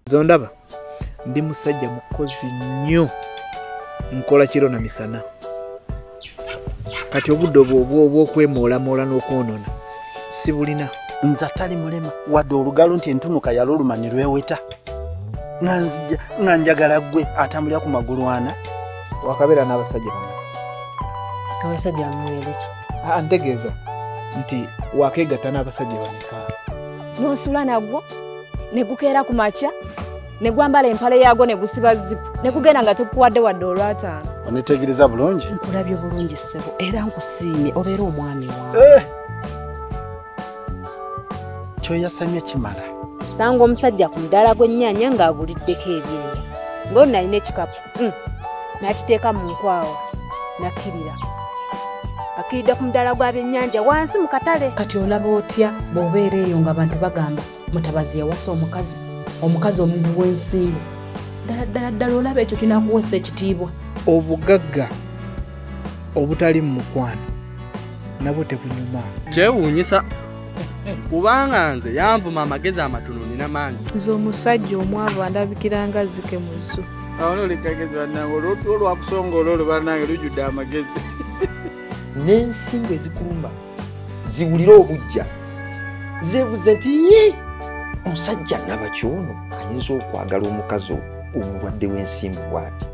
Zondaba ndi musajja mukozi nnyo, nkola kiro na misana. Kati obudde obw'okwemoolamoola n'okwonoona sibulina. Nze atali mulema wadde olugalo nti entunuka yalulumani lweweta nga njagala gwe atambulira ku magulu ana. Wakabeera n'abasajja bamwe. Abasajja bamwere ki? Ntegeeza nti wakeegatta n'abasajja bameka. N'osula nagwo ne gukeera ku makya ne gwambala empale yaagwo ne gusiba zipu ne gugenda nga tukuwadde wadde olwataano. Onitegereza bulungi? Nkulabye bulungi ssebo era nkusiimye obeera omwami wange. Kyoyasamye kimala. Sanga omusajja ku mudaala gw'ennyaanya ng'aguliddeko ebyennya. Ng'olwo nalina ekikapu. N'akiteeka mu nkwawa. Nakkirira. Akkiridde ku mudaala gwa byennyanja wansi mu katale. Kati olaba otya bw'obeera eyo ng'abantu bagamba mutabazi yawasa omukazi. Omukazi omugu w'ensimbu. Ddala olaba ekyo kinakuwesa ekitiibwa. Obugagga obutali mu mukwano nabwo tebunyuma. Kyewuunyisa kubanga nze yanvuma amagezi amatono nina mangi. Nze omusajja omwavu andabikira nga zike mu zzu. Awo olikagezi bannange olw'otulo lwakusongola olwo bannange lujjudde amagezi. N'ensimbu ezikulumba ziwulira obujja zeebuze nti omusajja naba kyono ayinza okwagala omukazi omulwadde w'ensimbu bw'ati.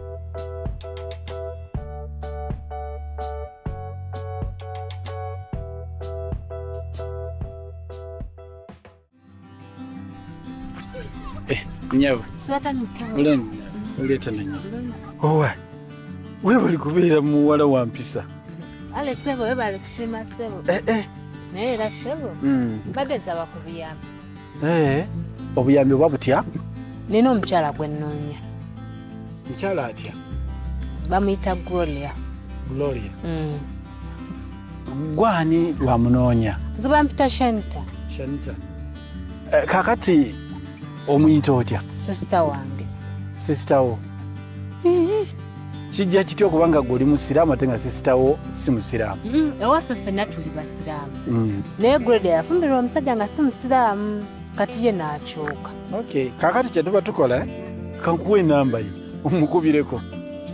Nyawe. Mulemu. Ulieta na nyawe. Owa. Wewe bali kubeera muwala wa mpisa. Ale sebo we bali kusima sebo. Naye era sebo. Mbadde nsaba ku buyambi. Obuyambi oba butya? Nina omukyala gwe nnoonya. Mukyala atya? Bamuyita Gloria. Gloria. Gwani wamunoonya? Nze bampita Shanita. Shanita. Kakati omuyita otya? Sister wange. Sister wo. Kijja kityo kubanga gwe musiraamu ate nga sister wo si musiraamu. Ewaffe ffenna tuli basiraamu. Naye Gloria yafumbirwa omusajja nga si musiraamu. Kati ye n'akyuka. Okay, kakati kye tuba tukola kankuwa enamba ye omukubireko.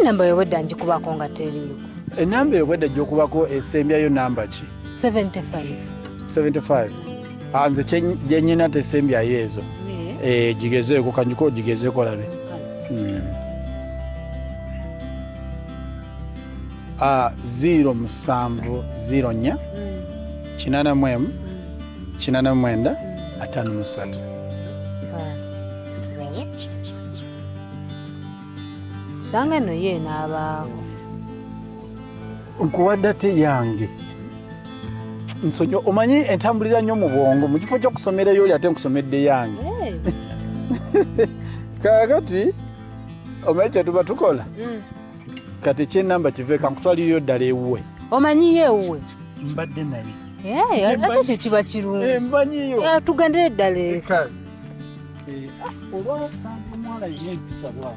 Enamba yowedda ngikubako nga teriiko. Enamba yowedda gy'okubako esembyayo namba ki? 75. 75. Nze gyennyina tesembyayo ezo. Gigezeeko kanjiko gigezeeko labe. 070 84 89 53. Sanga eno ye n'abaako. Nkuwadde ate yange. Nsonyo omanyi entambulira nnyo mu bwongo mu kifo ky'okusomerayo oli ate nkusomedde yange. Kakati omanyi kye tuba tukola? Kati ekyenamba kiveeka nkutwaliriyo ddala ewuwe. Omanyiyo ewuwe? Mbadde naye. Ate kyo kiba kirungi. Mbanyiyo. Tugendere ddala eka. Olwasanga omuwala yina empisa bwawe.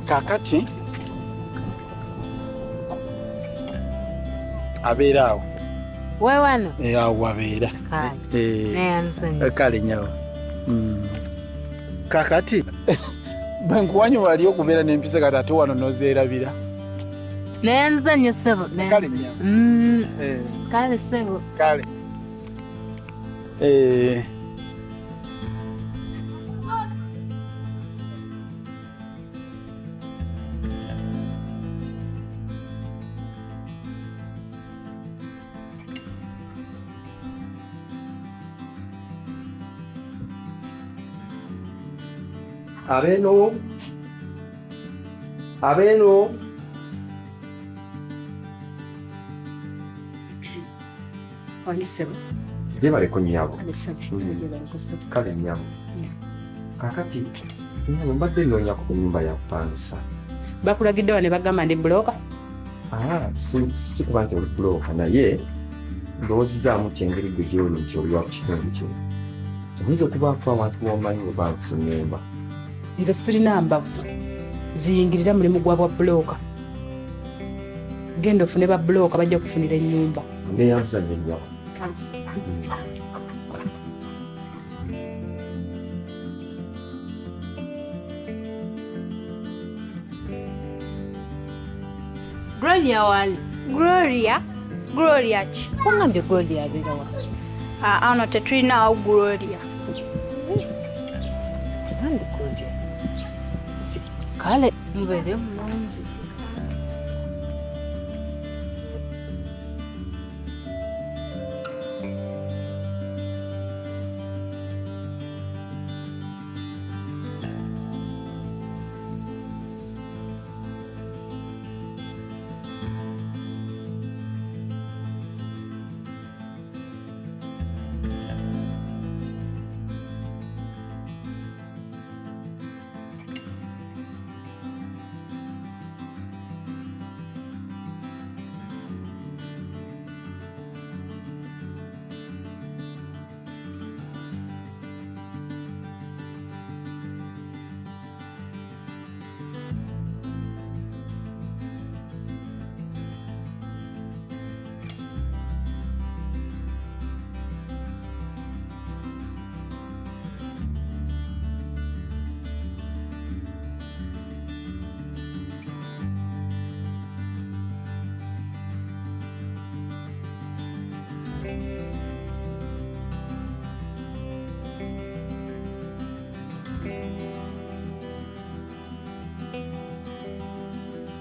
Kakati abeera awo. Weewano? Awo abeera. Kale nyawo. Kakati bwe nkuwanyi wali okubeera n'empisa kati ate wano n'ozeerabira. Naye nze nnyo ssebo. Kale nyawo. Kale ssebo. Kale. Abeeno. Abeeno. Onisema. Je baleko nnyabo. Onisema. Kale nnyabo. Kakati nnyabo mbadde nnoonya ku nnyumba ya kupangisa. Bakulagidde wa ne bagamba ndi bulooka? Si kuba nti oli bulooka naye ndowoozizaamu kyengeri gwe gy'oli nti oli wa ku kitundu kino. Oyinza okubaako abantu b'omanyi bwe bangisa ennyumba. Nze sirina mbavu ziyingirira mulimu gwa bwa bulooka. Genda ofune ba bulooka bajja kufunira ennyumba. Neyanzanye nnyabo. Gloria wali. Gloria? Gloria ki? Wangambye Gloria abeera wa? Ano tetulinawo Gloria. Nandi Gloria. Kale mubeere mulungi.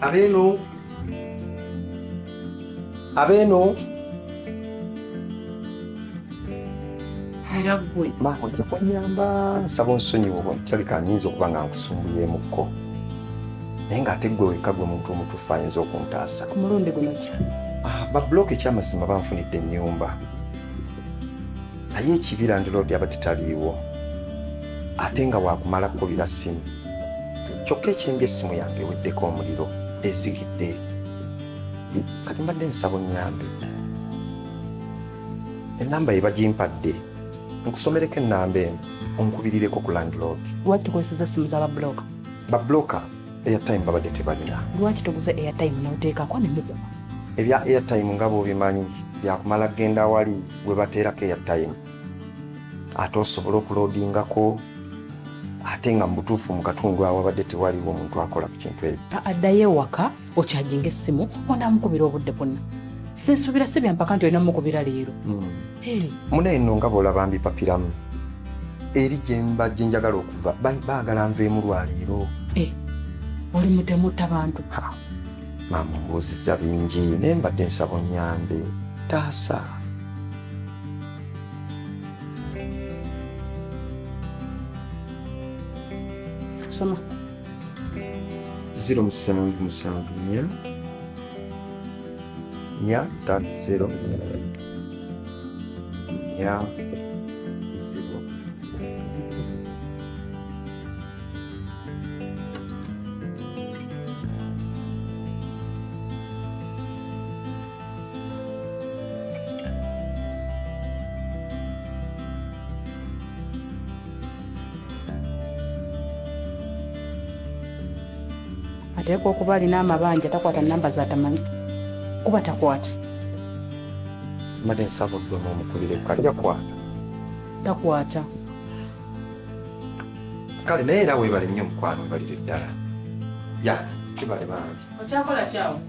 Abeeno. Abeeno. Era ggwe. Maama ojja kunnyamba nsaba onsonyiwa kirabika nnyinza okuba nga nkusumbuyeemukko. Naye ng'ate ggwe wekka gwe muntu omutuufu ayinza okuntaasa. Ku mulundi guno ki? Babulooka ekyamazima banfunidde ennyumba. Naye ekibira ndi loodi abadde taliiwo. Ate nga waakumala kkubira ssimu. Kyokka ekyembye essimu yange eweddeko omuliro. Ezigidde. Kati mbadde nsaba onnyambe. Ennamba ye bagimpadde. Nkusomereko ennamba eno onkubirireko ku landlord. Lwaki tukozesa essimu z'ababulooka? Babulooka airtime babadde tebalina. Lwaki tuguze airtime n'oteekako ne mukuba? Ebya airtime nga bw'obimanyi byakumala genda awali we bateerako airtime. Ate osobola okuloodingako ate nga mu butuufu mu katundu awo abadde tewaliwo omuntu akola ku kintu ekyo. Addayo ewaka okyajinga essimu onaamukubira obudde bwonna. Sinsuubira si byampaka nti olina mukubira leero. Mune eno nga bw'olaba mbipapiramu. Eri gye njagala okuva baagala nveemu lwaleero. Oli mutemutta bantu. Maama mbuuzizza bingi naye mbadde nsaba onnyambe. Taasa. Soma. 07774 0 Ateekwa okuba alina amabanja takwata nnamba z'atamanyi. Kuba takwata. Mbadde nsaba oddemu omukubireko kajja kwata. Takwata. Kale naye era weebale nnyo omukwano balire ddala. Ya kibale bangi. Okyakola kyawo.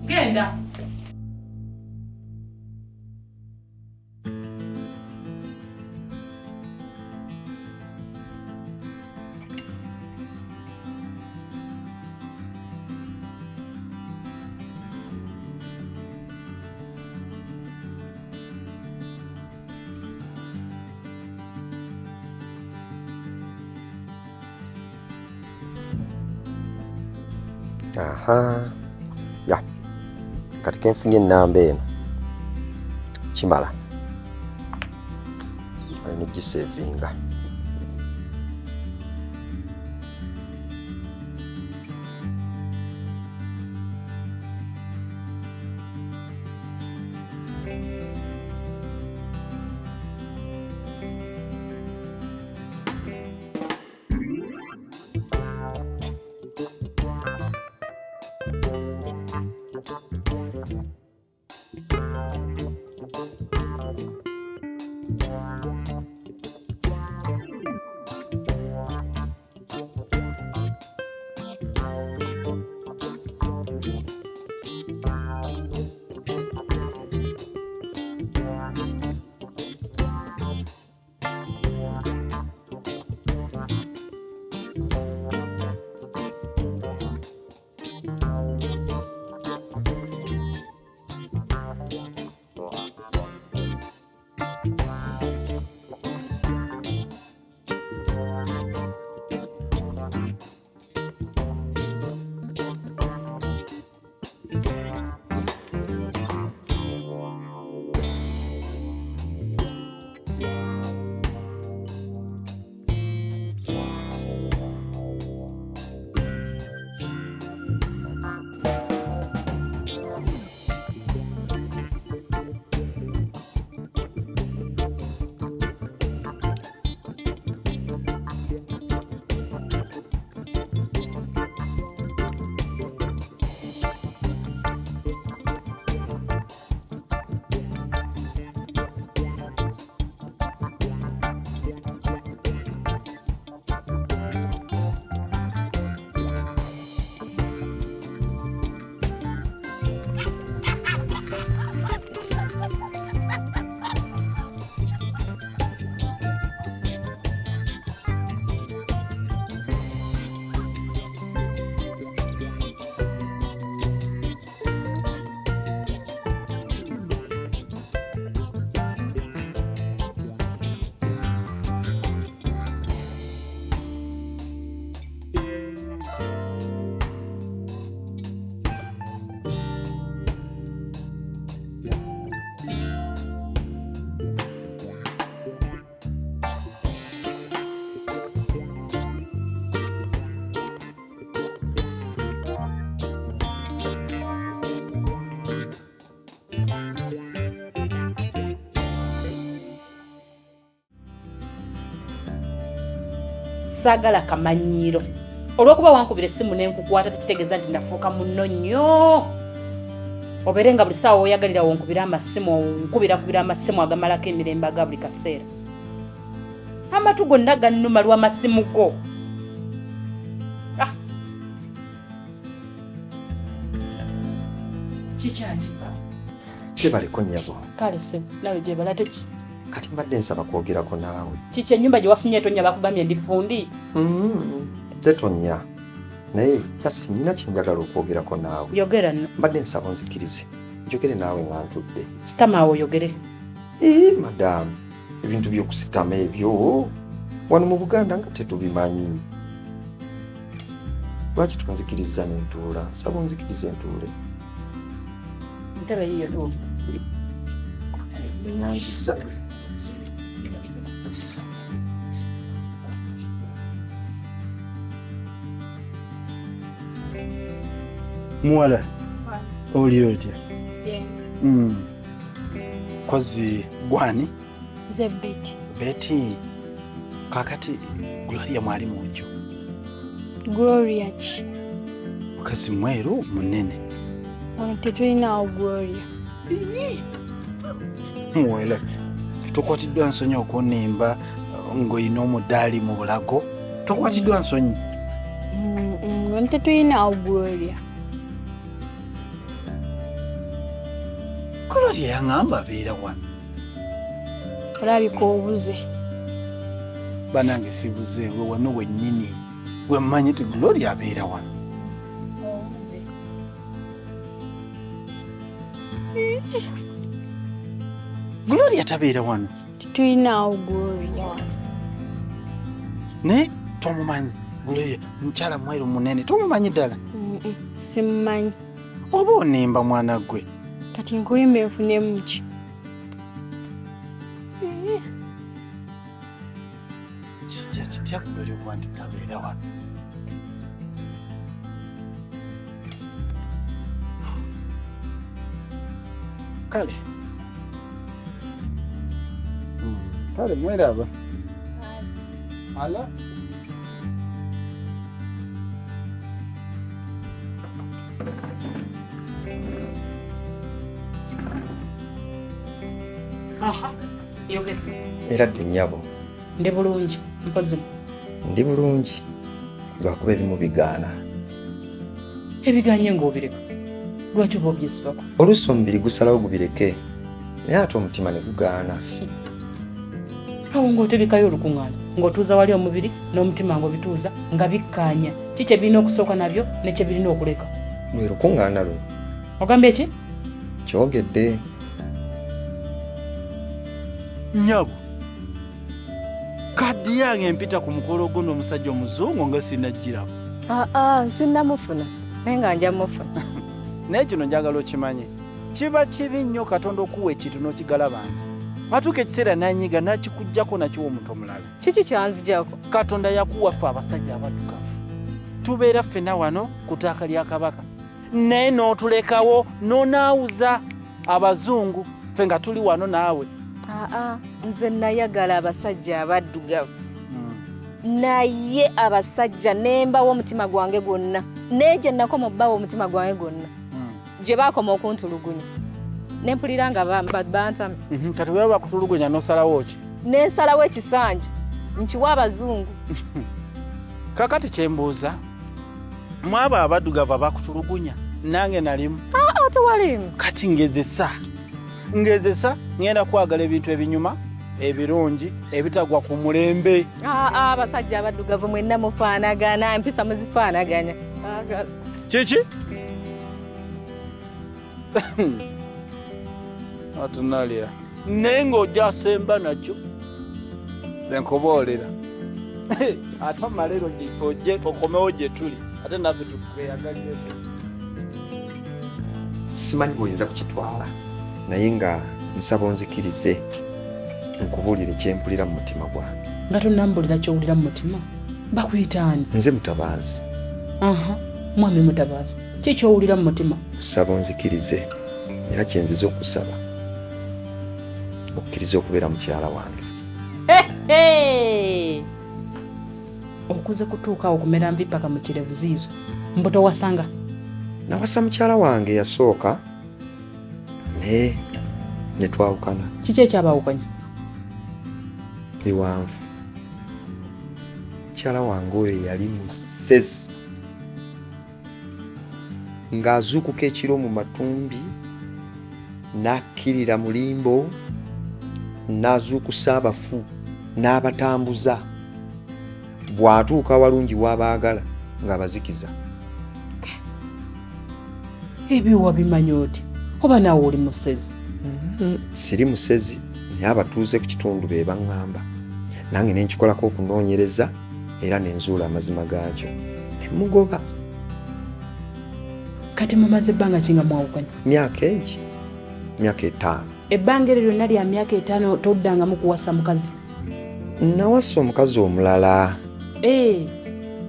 Genda. Aha. Ya. Kati kenfunye ennamba eno. Kimala. Ani gisevinga. Sagala kamanyiro. Olwokuba wankubira essimu n'enkukwata tekitegeeza nti nafuuka munno nnyo. Oberenga buli ssaawa oyagalira wonkubira amasimu, nkubira amasimu agamalako emirembe aga buli kaseera. Amatu gonna gannuma lw'amasimu go. Kikyandiba. Kyebaleko nnyabo. Kale se, nawe gye balate ki? Kati mbadde nsaba kwogerako naawe. Kiki ennyumba gye wafunye tonya bakugambye ndi fundi? Nze tonya. Naye kasi nina kye njagala okwogerako naawe. Yogera nno. Mbadde nsaba onzikirize. Njogere naawe nga ntudde. Sitama awo oyogere. Madamu. Ebintu by'okusitama ebyo wano mu Buganda nga tetubimanyi. Lwaki tunzikiriza n'entuula? Nsaba onzikirize entuule. Ntebe yiyo tu. Nyangisa. Muwala oli otya? Kozi gwani? Nze Betty. Betty. Kakati Gloria mwali munju. Gloria ki? Mukazi mweru munene. Tetulinawo Gloria. Muwala tokwatiddwa nsonyi okunimba ng'olina omudaali mu bulago. Tokwatiddwa nsonyi. Tetulinawo Gloria. Gloria yaŋŋamba abeera wano. Olabika obuze. Banange sibuzeewe wano wennyini. Gwe mmanyi ti Gloria abeera wano. Gloria tabeera wano. Tetulinawo Gloria wano. Ne tomumanyi Gloria mukyala mweru munene tomumanyi ddala. Simumanyi. Oba onimba mwana gwe. Kati nkulimba nfunemu ki? Kijja kitya kuno lyokuba nti tabeera wano. Kale. Kale mweraba. Ala. Aha, yogera. Era dde nnyabo. Ndi bulungi, mpozi. Ndi bulungi. Lwakuba ebimu bigaana. Ebiganye ng'obireka. Lwaki oba obyesibako? Oluusi omubiri gusalawo gubireke. Naye ate omutima ne gugaana. Awo ng'otegekayo olukuŋŋaana. Ng'otuuza wali omubiri n'omutima ng'obituuza nga bikkaanya. Ki kye birina okusooka nabyo ne kye birina okuleka? Lwe lukuŋŋaana luno. Ogambye ki? Kyogedde. Nnyabo. Kaddi yange empita ku mukolo gwo n'omusajja omuzungu nga sinagiraba. Sinnamufuna naye nga nja mufuna. Naye kino njagala okimanye. Kiba kibi nnyo Katonda okuwa ekintu n'okigalabanja. Watuuka ekiseera n'anyiga n'akikuggyako nakiwa omuntu omulala. Kiki kyanzijako? Katonda yakuwa ffe abasajja abaddugavu. Tubeera ffenna wano ku ttaaka lya Kabaka. Naye n'otulekawo n'onaawuza abazungu ffe nga tuli wano naawe. Nze nayagala abasajja abaddugavu. Naye abasajja nembawo omutima gwange gwonna. Naye gye nakoma obbawo omutima gwange gwonna. Gye baakoma okuntulugunya. Ne mpulira nga bantame. Kati bwe bakutulugunya n'osalawo ki? N'ensalawo ekisanja. Nkiwa abazungu. Kakati kye mbuuza. Mwabo abaddugavu abakutulugunya. Nange nalimu. Tewalimu. Kati ngezesa ngenda kwagala ebintu ebinyuma ebirungi ebitagwa ku mulembe. Abasajja abaddugavu mwenna mufaanagana, empisa muzifaanaganya. Kiki? Atunalia. Naye ng'ojja asemba nakyo. Nkuboolera. Ate amalero ojje okomewo gye tuli. Ate naffe tukweyagalire. Simanyi bw'oyinza kukitwala. Naye nga nsaba onzikirize nkubuulire kye mpulira mu mutima gwange. Nga tonnambulira ky'owulira mu mutima? Bakuyita ani? Nze Mutabaazi. Mwami Mutabaazi. Ki ky'owulira mu mutima? Nsaba onzikirize era kye nziza okusaba. Okkiriza okubeera mukyala wange. Okuze kutuukawo okumera nvi paka mu kirevu ziizo. Mbu towasanga? Nawasa mukyala wange yasooka. Ne twawukana. Kiki ekyabaawukanya? Biwanvu. Mukyala wange oyo yali musezi. Ng'azuukuka ekiro mu matumbi, n'akkirira mu limbo, n'azuukusa abafu, n'abatambuza. Bw'atuuka walungi w'abaagala ng'abazikiza. Ebyo wabimanya oti? Oba naawe oli musezi? Siri musezi, naye abatuuze ku kitundu be baŋŋamba. Nange ne nkikolako okunoonyereza era ne nzuula amazima gaakyo. Ne mugoba. Kati mumaze ebbanga ki nga mwawukanya? Myaka egi? Myaka 5. Ebbanga eryo lyonna lya myaka 5 toddangamu kuwasa mukazi? Nawasa omukazi omulala.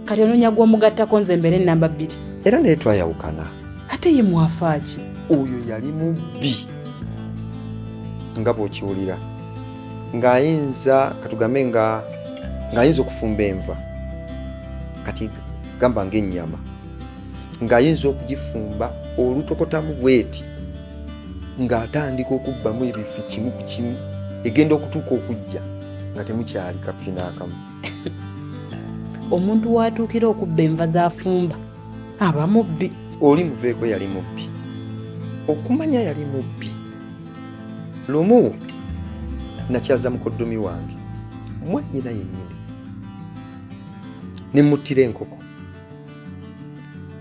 Kati onoonya gw'omugattako nze mbeere ennamba 2. Era naye twayawukana. Ate ye mwafa ki? Oyo yali mubbi. Nga bw'okiwulira. Ng'ayinza katugambe ng'ayinza okufumba enva. Kati gamba ng'ennyama. Ng'ayinza okugifumba olutokotamu bweti. Ng'atandika okubbamu ebifi kimu ku kimu. Egenda okutuuka okujja nga temukyali kafi n'akamu. Omuntu w'atuukira okubba enva z'afumba aba mubbi. Oli muveeko yali mubbi. Okumanya yali mubbi. Lumu nakyaza mukoddomi wange. Mwannyina yennyini. Ne muttira enkoko.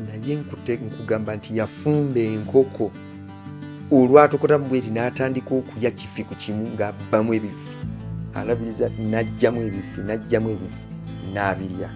Naye nkugamba nti yafumba enkoko. Olwatokotamu bweti n'atandika okulya kifi ku kimu ng'abbamu ebifi. Alabiriza n'aggyamu ebifi n'abirya.